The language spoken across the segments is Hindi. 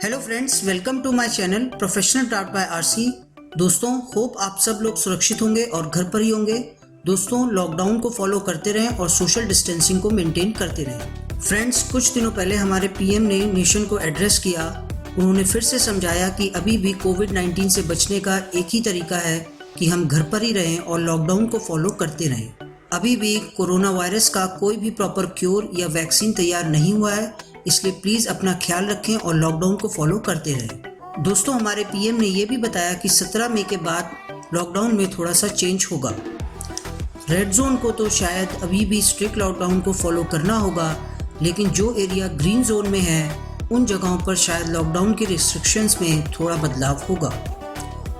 Hello friends, welcome to my channel professional taught by RC. दोस्तों, होप आप सब लोग सुरक्षित होंगे और घर पर ही होंगे। दोस्तों, लॉकडाउन को फॉलो करते रहें और सोशल डिस्टेंसिंग को मेंटेन करते रहें। फ्रेंड्स, कुछ दिनों पहले हमारे पीएम ने नेशन को एड्रेस किया। उन्होंने फिर से समझाया कि अभी भी कोविड-19 से बचने का एक ही तरीका है कि हम घर पर ही रहें और लॉकडाउन को फॉलो करते रहें। अभी भी कोरोना वायरस का कोई भी प्रॉपर क्योर या वैक्सीन तैयार नहीं हुआ है, इसलिए प्लीज़ अपना ख्याल रखें और लॉकडाउन को फॉलो करते रहें। दोस्तों, हमारे पीएम ने ये भी बताया कि 17 मई के बाद लॉकडाउन में थोड़ा सा चेंज होगा। रेड जोन को तो शायद अभी भी स्ट्रिक्ट लॉकडाउन को फॉलो करना होगा, लेकिन जो एरिया ग्रीन जोन में है उन जगहों पर शायद लॉकडाउन के रिस्ट्रिक्शंस में थोड़ा बदलाव होगा।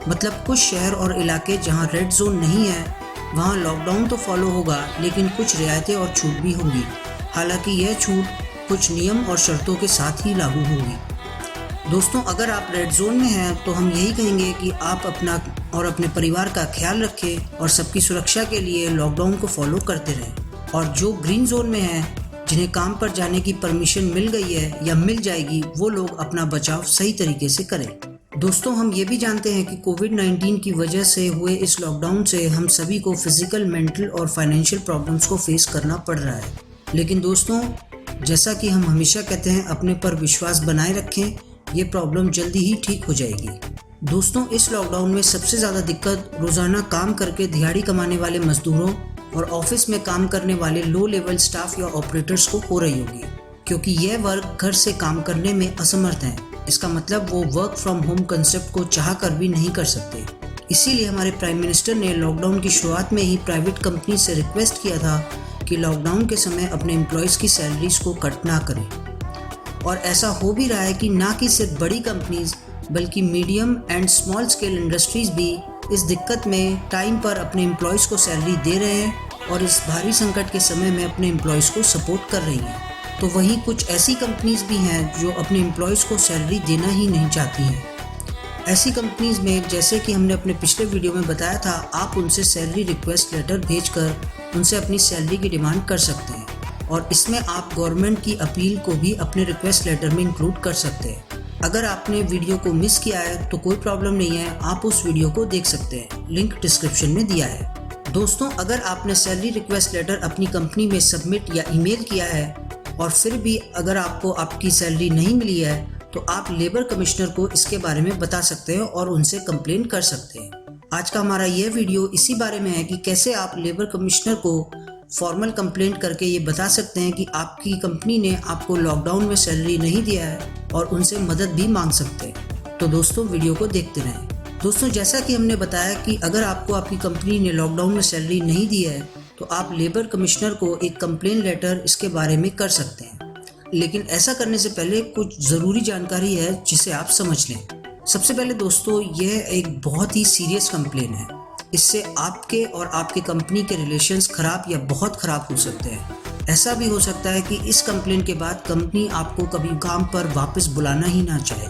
मतलब कुछ शहर और इलाके जहां रेड जोन नहीं है वहां लॉकडाउन तो फॉलो होगा, लेकिन कुछ रियायतें और छूट भी होंगी। हालांकि यह छूट कुछ नियम और शर्तों के साथ ही लागू होगी। दोस्तों, अगर आप रेड जोन में हैं तो हम यही कहेंगे कि आप अपना और अपने परिवार का ख्याल रखें और सबकी सुरक्षा के लिए लॉकडाउन को फॉलो करते रहें। और जो ग्रीन जोन में हैं, जिन्हें काम पर जाने की परमिशन मिल गई है या मिल जाएगी, वो लोग अपना बचाव सही तरीके से करें। दोस्तों, हम ये भी जानते हैं कि कोविड-19 की वजह से हुए इस लॉकडाउन से हम सभी को फिजिकल, मेंटल और फाइनेंशियल प्रॉब्लम्स को फेस करना पड़ रहा है। लेकिन दोस्तों, जैसा कि हम हमेशा कहते हैं, अपने पर विश्वास बनाए रखें, ये प्रॉब्लम जल्दी ही ठीक हो जाएगी। दोस्तों, इस लॉकडाउन में सबसे ज़्यादा दिक्कत रोज़ाना काम करके दिहाड़ी कमाने वाले मजदूरों और ऑफिस में काम करने वाले लो लेवल स्टाफ या ऑपरेटर्स को हो रही होगी, क्योंकि यह वर्ग घर से काम करने में असमर्थ हैं। इसका मतलब वो वर्क फ्रॉम होम कंसेप्ट को चाह कर भी नहीं कर सकते। इसीलिए हमारे प्राइम मिनिस्टर ने लॉकडाउन की शुरुआत में ही प्राइवेट कंपनी से रिक्वेस्ट किया था कि लॉकडाउन के समय अपने एम्प्लॉयज़ की सैलरीज को कट ना करें। और ऐसा हो भी रहा है कि ना कि सिर्फ बड़ी कंपनीज बल्कि medium and small scale industries भी इस दिक्कत में टाइम पर अपने एम्प्लॉयज़ को सैलरी दे रहे हैं और इस भारी संकट के समय में अपने एम्प्लॉयज़ को सपोर्ट कर रही हैं। तो वहीं कुछ ऐसी कंपनीज भी हैं जो अपने एम्प्लॉयज़ को सैलरी देना ही नहीं चाहती हैं। ऐसी कंपनीज में, जैसे कि हमने अपने पिछले वीडियो में बताया था, आप उनसे सैलरी रिक्वेस्ट लेटर भेजकर उनसे अपनी सैलरी की डिमांड कर सकते हैं और इसमें आप गवर्नमेंट की अपील को भी अपने रिक्वेस्ट लेटर में इंक्लूड कर सकते हैं। अगर आपने वीडियो को मिस किया है तो कोई प्रॉब्लम नहीं है, आप उस वीडियो को देख सकते हैं, लिंक डिस्क्रिप्शन में दिया है। दोस्तों, अगर आपने सैलरी रिक्वेस्ट लेटर अपनी कंपनी में सबमिट या ईमेल किया है और फिर भी अगर आपको आपकी सैलरी नहीं मिली है तो आप लेबर कमिश्नर को इसके बारे में बता सकते हैं और उनसे कंप्लेन कर सकते हैं। आज का हमारा यह वीडियो इसी बारे में है कि कैसे आप लेबर कमिश्नर को फॉर्मल कंप्लेंट करके ये बता सकते हैं कि आपकी कंपनी ने आपको लॉकडाउन में सैलरी नहीं दिया है और उनसे मदद भी मांग सकते हैं। तो दोस्तों, वीडियो को देखते रहें। दोस्तों, जैसा कि हमने बताया कि अगर आपको आपकी कंपनी ने लॉकडाउन में सैलरी नहीं दी है तो आप लेबर कमिश्नर को एक कंप्लेन लेटर इसके बारे में कर सकते हैं। लेकिन ऐसा करने से पहले कुछ ज़रूरी जानकारी है जिसे आप समझ लें। सबसे पहले दोस्तों, यह एक बहुत ही सीरियस कंप्लेन है। इससे आपके और आपके कंपनी के रिलेशंस खराब या बहुत ख़राब हो सकते हैं। ऐसा भी हो सकता है कि इस कंप्लेन के बाद कंपनी आपको कभी काम पर वापस बुलाना ही ना चाहे।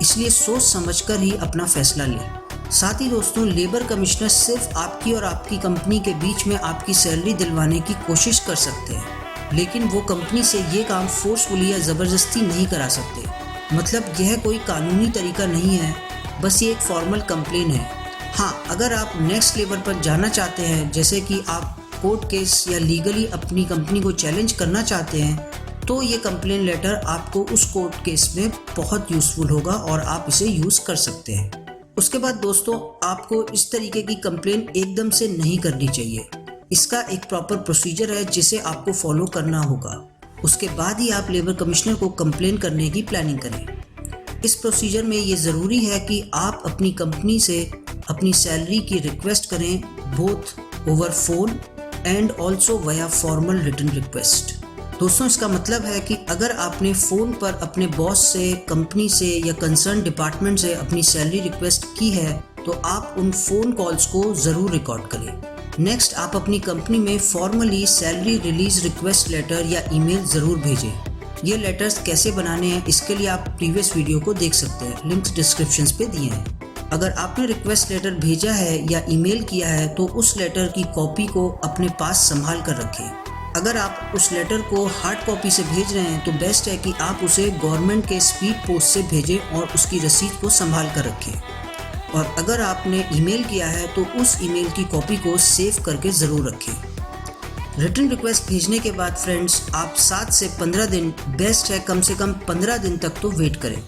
इसलिए सोच समझकर ही अपना फैसला लें। साथ ही दोस्तों, लेबर कमिश्नर सिर्फ आपकी और आपकी कंपनी के बीच में आपकी सैलरी दिलवाने की कोशिश कर सकते हैं, लेकिन वो कंपनी से ये काम फोर्सफुली या ज़बरदस्ती नहीं करा सकते। मतलब यह कोई कानूनी तरीका नहीं है, बस ये एक फॉर्मल कंप्लेन है। हाँ, अगर आप नेक्स्ट लेवल पर जाना चाहते हैं, जैसे कि आप कोर्ट केस या लीगली अपनी कंपनी को चैलेंज करना चाहते हैं, तो ये कंप्लेन लेटर आपको उस कोर्ट केस में बहुत यूज़फुल होगा और आप इसे यूज़ कर सकते हैं। उसके बाद दोस्तों, आपको इस तरीके की कंप्लेन एकदम से नहीं करनी चाहिए। इसका एक प्रॉपर प्रोसीजर है जिसे आपको फॉलो करना होगा। उसके बाद ही आप लेबर कमिश्नर को कंप्लेन करने की प्लानिंग करें। इस प्रोसीजर में ये ज़रूरी है कि आप अपनी कंपनी से अपनी सैलरी की रिक्वेस्ट करें, both over phone and also via formal written request. दोस्तों, इसका मतलब है कि अगर आपने फ़ोन पर अपने बॉस से, कंपनी से या कंसर्न डिपार्टमेंट से अपनी सैलरी रिक्वेस्ट की है तो आप उन फ़ोन कॉल्स को ज़रूर रिकॉर्ड करें। नेक्स्ट, आप अपनी कंपनी में formally salary release request letter या ईमेल ज़रूर भेजें। ये लेटर्स कैसे बनाने हैं इसके लिए आप प्रीवियस वीडियो को देख सकते हैं, लिंक्स डिस्क्रिप्शन पे दिए हैं। अगर आपने रिक्वेस्ट लेटर भेजा है या ईमेल किया है तो उस लेटर की कॉपी को अपने पास संभाल कर रखें। अगर आप उस लेटर को हार्ड कॉपी से भेज रहे हैं तो बेस्ट है कि आप उसे गवर्नमेंट के स्पीड पोस्ट से भेजें और उसकी रसीद को संभाल कर रखें। और अगर आपने ईमेल किया है तो उस ईमेल की कॉपी को सेव करके ज़रूर रखें। रिटन रिक्वेस्ट भेजने के बाद फ्रेंड्स आप 7 से 15 दिन, बेस्ट है कम से कम 15 दिन तक तो वेट करें।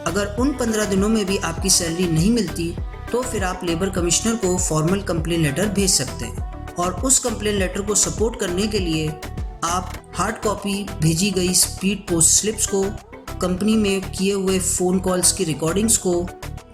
अगर उन 15 दिनों में भी आपकी सैलरी नहीं मिलती तो फिर आप लेबर कमिश्नर को फॉर्मल कंप्लेन लेटर भेज सकते हैं। और उस कंप्लेन लेटर को सपोर्ट करने के लिए आप हार्ड कॉपी भेजी गई स्पीड पोस्ट स्लिप्स को, कंपनी में किए हुए फ़ोन कॉल्स की रिकॉर्डिंग्स को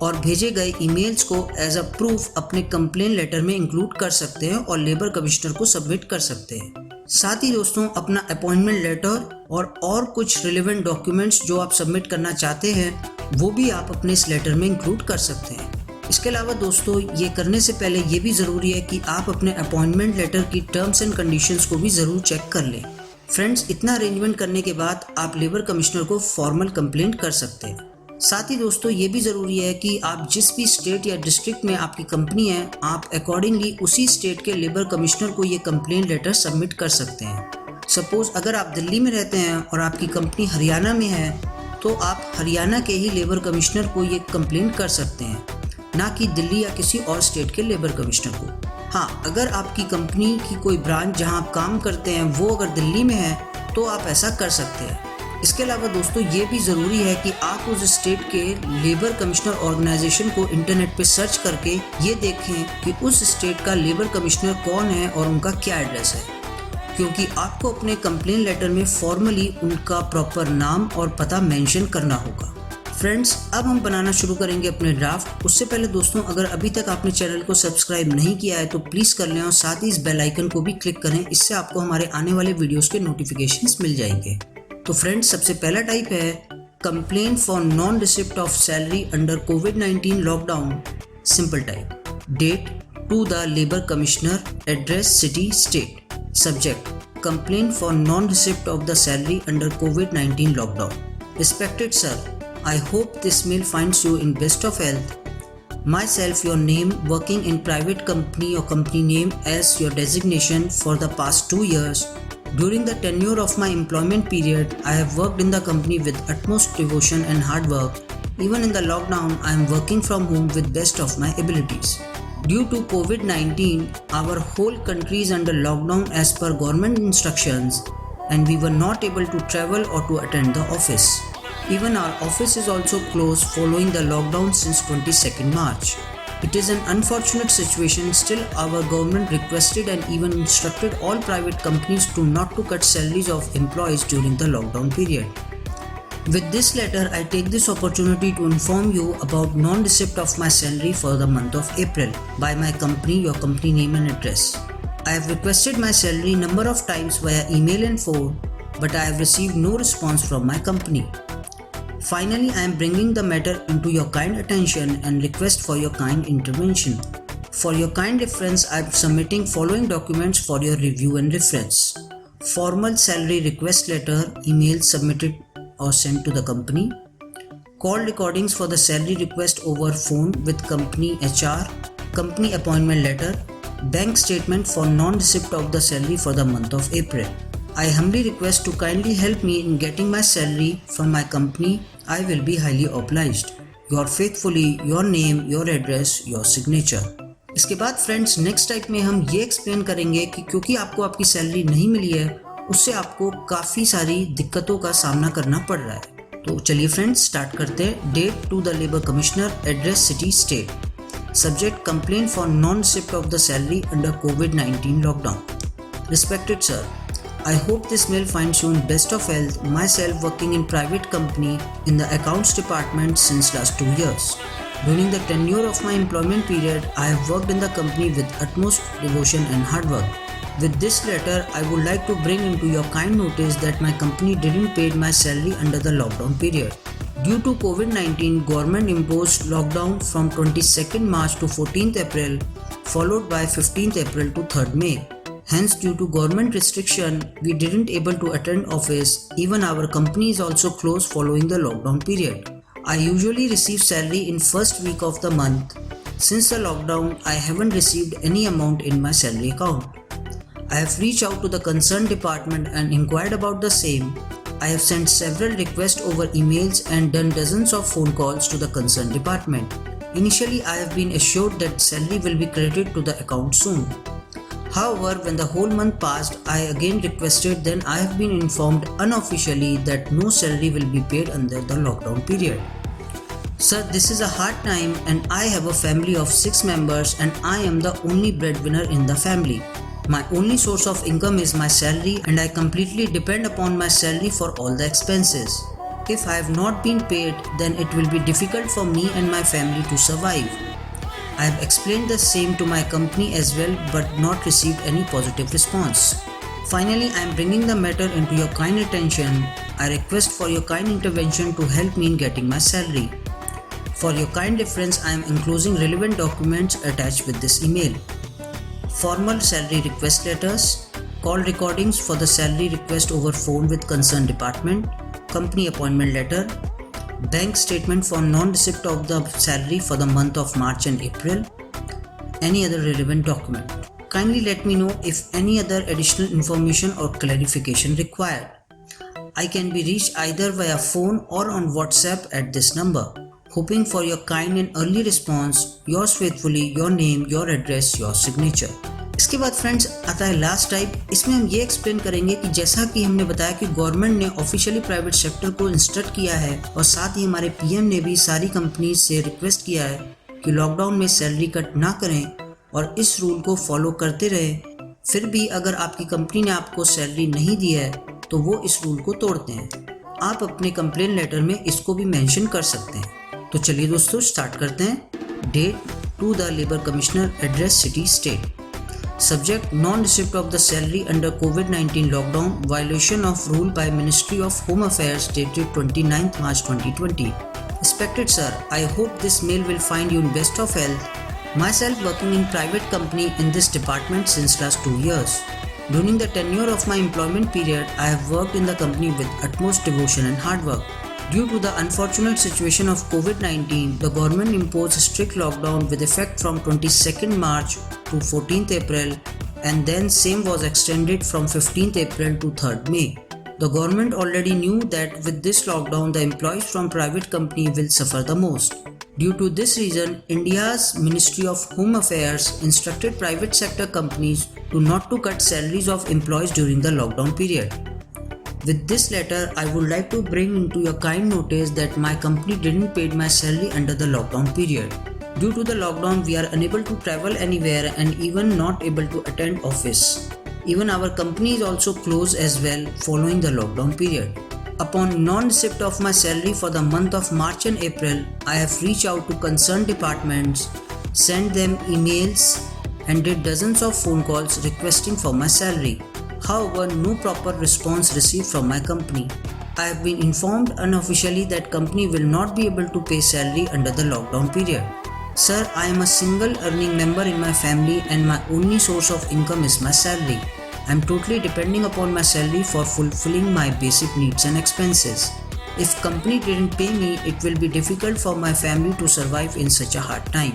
और भेजे गए ईमेल्स को एज अ प्रूफ अपने कंप्लेन लेटर में इंक्लूड कर सकते हैं और लेबर कमिश्नर को सबमिट कर सकते हैं। साथ ही दोस्तों अपना अपॉइंटमेंट लेटर और कुछ रिलेवेंट डॉक्यूमेंट्स जो आप सबमिट करना चाहते हैं वो भी आप अपने इस लेटर में इंक्लूड कर सकते हैं। इसके अलावा दोस्तों ये करने से पहले ये भी ज़रूरी है कि आप अपने अपॉइंटमेंट लेटर की टर्म्स एंड कंडीशंस को भी ज़रूर चेक कर लें। फ्रेंड्स इतना अरेंजमेंट करने के बाद आप लेबर कमिश्नर को फॉर्मल कंप्लेंट कर सकते हैं। साथ ही दोस्तों ये भी ज़रूरी है कि आप जिस भी स्टेट या डिस्ट्रिक्ट में आपकी कंपनी है आप अकॉर्डिंगली उसी स्टेट के लेबर कमिश्नर को ये कंप्लेंट लेटर सबमिट कर सकते हैं। सपोज़ अगर आप दिल्ली में रहते हैं और आपकी कंपनी हरियाणा में है तो आप हरियाणा के ही लेबर कमिश्नर को ये कंप्लेंट कर सकते हैं, ना कि दिल्ली या किसी और स्टेट के लेबर कमिश्नर को। हाँ, अगर आपकी कंपनी की कोई ब्रांच जहां आप काम करते हैं वो अगर दिल्ली में है तो आप ऐसा कर सकते हैं। इसके अलावा दोस्तों ये भी ज़रूरी है कि आप उस स्टेट के लेबर कमिश्नर ऑर्गेनाइजेशन को इंटरनेट पे सर्च करके ये देखें कि उस स्टेट का लेबर कमिश्नर कौन है और उनका क्या एड्रेस है, क्योंकि आपको अपने कंप्लेन लेटर में फॉर्मली उनका प्रॉपर नाम और पता मेंशन करना होगा। फ्रेंड्स अब हम बनाना शुरू करेंगे अपने ड्राफ्ट। उससे पहले दोस्तों अगर अभी तक आपने चैनल को सब्सक्राइब नहीं किया है तो प्लीज़ कर लें और साथ ही इस बेल आइकन को भी क्लिक करें, इससे आपको हमारे आने वाले वीडियोस के नोटिफिकेशंस मिल जाएंगे। तो फ्रेंड्स सबसे पहला टाइप है complain for non receipt of salary under कोविड-19 lockdown. Simple type. Date to the labour commissioner, address city state. Subject complain for non receipt of the salary under कोविड-19 lockdown. Respected sir, I hope this mail finds you in best of health. Myself, your name, working in private company or company name as your designation for the past 2 years. During the tenure of my employment period, I have worked in the company with utmost devotion and hard work. Even in the lockdown, I am working from home with best of my abilities. Due to COVID-19, our whole country is under lockdown as per government instructions, and we were not able to travel or to attend the office. Even our office is also closed following the lockdown since 22nd March. It is an unfortunate situation, still our government requested and even instructed all private companies to not to cut salaries of employees during the lockdown period. With this letter, I take this opportunity to inform you about non-receipt of my salary for the month of April by my company, your company name and address. I have requested my salary number of times via email and phone, but I have received no response from my company. Finally, I am bringing the matter into your kind attention and request for your kind intervention. For your kind reference, I am submitting following documents for your review and reference. Formal salary request letter, email submitted or sent to the company. Call recordings for the salary request over phone with company HR. Company appointment letter. Bank statement for non-receipt of the salary for the month of April. I humbly request to kindly help me in getting my salary from my company. I will be highly obliged. Your faithfully, your name, your address, your signature. इसके बाद फ्रेंड्स नेक्स्ट टाइप में हम ये एक्सप्लेन करेंगे कि क्योंकि आपको आपकी सैलरी नहीं मिली है उससे आपको काफ़ी सारी दिक्कतों का सामना करना पड़ रहा है। तो चलिए फ्रेंड्स स्टार्ट करते हैं। Date to the labour commissioner, address city state. Subject complain for non receipt of the salary under कोविड-19 lockdown. Respected sir, I hope this mail finds you in best of health. Myself working in private company in the accounts department since last 2 years. During the tenure of my employment period, I have worked in the company with utmost devotion and hard work. With this letter, I would like to bring into your kind notice that my company didn't pay my salary under the lockdown period. Due to COVID-19, government imposed lockdown from 22nd March to 14th April, followed by 15th April to 3rd May. Hence, due to government restriction, we didn't able to attend office. Even our company is also closed following the lockdown period. I usually receive salary in first week of the month. Since the lockdown, I haven't received any amount in my salary account. I have reached out to the concerned department and inquired about the same. I have sent several requests over emails and done dozens of phone calls to the concerned department. Initially, I have been assured that salary will be credited to the account soon. However, when the whole month passed, I again requested, then I have been informed unofficially that no salary will be paid under the lockdown period. Sir, this is a hard time and I have a family of 6 members and I am the only breadwinner in the family. My only source of income is my salary and I completely depend upon my salary for all the expenses. If I have not been paid, then it will be difficult for me and my family to survive. I have explained the same to my company as well but not received any positive response. Finally, I am bringing the matter into your kind attention. I request for your kind intervention to help me in getting my salary. For your kind reference, I am enclosing relevant documents attached with this email. Formal salary request letters, call recordings for the salary request over phone with concerned department, company appointment letter, bank statement for non-receipt of the salary for the month of March and April, any other relevant document. Kindly let me know if any other additional information or clarification required. I can be reached either via phone or on WhatsApp at this number. Hoping for your kind and early response. Yours faithfully, your name, your address, your signature. इसके बाद फ्रेंड्स आता है लास्ट टाइप. इसमें हम ये एक्सप्लेन करेंगे कि जैसा कि हमने बताया कि गवर्नमेंट ने ऑफिशियली प्राइवेट सेक्टर को इंस्ट्रक्ट किया है और साथ ही हमारे पीएम ने भी सारी कंपनी से रिक्वेस्ट किया है कि लॉकडाउन में सैलरी कट ना करें और इस रूल को फॉलो करते रहें. फिर भी अगर आपकी कंपनी ने आपको सैलरी नहीं दी है तो वो इस रूल को तोड़ते हैं. आप अपने कंप्लेन लेटर में इसको भी मेंशन कर सकते हैं. तो चलिए दोस्तों स्टार्ट करते हैं. Date to the labour commissioner, address city state. Subject non receipt of the salary under कोविड-19 lockdown, violation of rule by ministry of home affairs dated 29 March 2020. Respected sir, I hope this mail will find you in best of health. Myself working in private company in this department since last 2 years. During the tenure of my employment period, I have worked in the company with utmost devotion and hard work. Due to the unfortunate situation of COVID-19, the government imposed a strict lockdown with effect from 22nd March to 14th April and then same was extended from 15th April to 3rd May. The government already knew that with this lockdown, the employees from private company will suffer the most. Due to this reason, India's Ministry of Home Affairs instructed private sector companies to not to cut salaries of employees during the lockdown period. With this letter, I would like to bring into your kind notice that my company didn't pay my salary under the lockdown period. Due to the lockdown, we are unable to travel anywhere and even not able to attend office. Even our company is also closed as well following the lockdown period. Upon non-receipt of my salary for the month of March and April, I have reached out to concerned departments, sent them emails and did dozens of phone calls requesting for my salary. However, no proper response received from my company. I have been informed unofficially that company will not be able to pay salary under the lockdown period. Sir, I am a single earning member in my family and my only source of income is my salary. I am totally depending upon my salary for fulfilling my basic needs and expenses. If company didn't pay me, it will be difficult for my family to survive in such a hard time.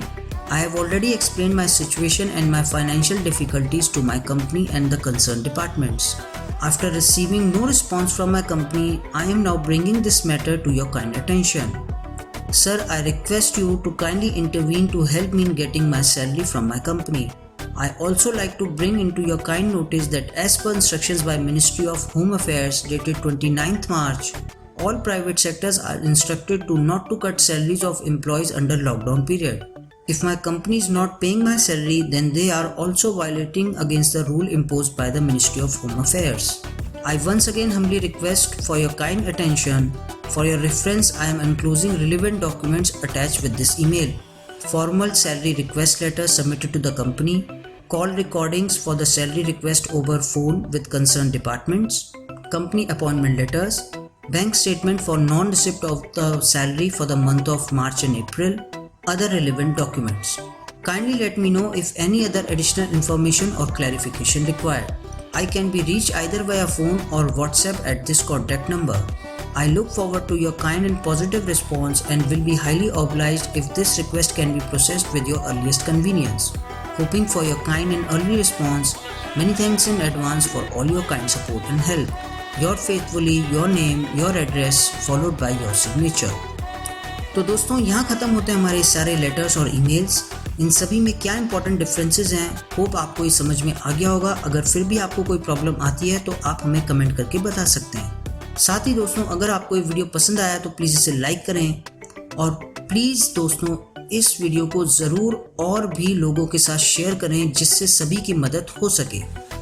I have already explained my situation and my financial difficulties to my company and the concerned departments. After receiving no response from my company, I am now bringing this matter to your kind attention. Sir, I request you to kindly intervene to help me in getting my salary from my company. I also like to bring into your kind notice that as per instructions by Ministry of Home Affairs dated 29th March, all private sectors are instructed to not to cut salaries of employees under lockdown period. If my company is not paying my salary, then they are also violating against the rule imposed by the Ministry of Home Affairs. I once again humbly request for your kind attention. For your reference, I am enclosing relevant documents attached with this email. Formal salary request letter submitted to the company, call recordings for the salary request over phone with concerned departments, company appointment letters, bank statement for non-receipt of the salary for the month of March and April, other relevant documents. Kindly let me know if any other additional information or clarification required. I can be reached either via phone or WhatsApp at this contact number. I look forward to your kind and positive response and will be highly obliged if this request can be processed with your earliest convenience. Hoping for your kind and early response. Many thanks in advance for all your kind support and help. Your faithfully, your name, your address followed by your signature. तो दोस्तों यहाँ ख़त्म होते हैं हमारे सारे लेटर्स और ईमेल्स। इन सभी में क्या इंपॉर्टेंट डिफरेंसेस हैं, होप आपको ये समझ में आ गया होगा। अगर फिर भी आपको कोई प्रॉब्लम आती है तो आप हमें कमेंट करके बता सकते हैं। साथ ही दोस्तों अगर आपको ये वीडियो पसंद आया तो प्लीज़ इसे लाइक करें और प्लीज़ दोस्तों इस वीडियो को ज़रूर और भी लोगों के साथ शेयर करें जिससे सभी की मदद हो सके।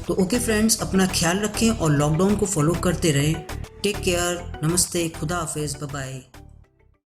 तो ओके फ्रेंड्स, अपना ख्याल रखें और लॉकडाउन को फॉलो करते रहें। टेक केयर, नमस्ते, खुदा हाफिज़, बाय बाय।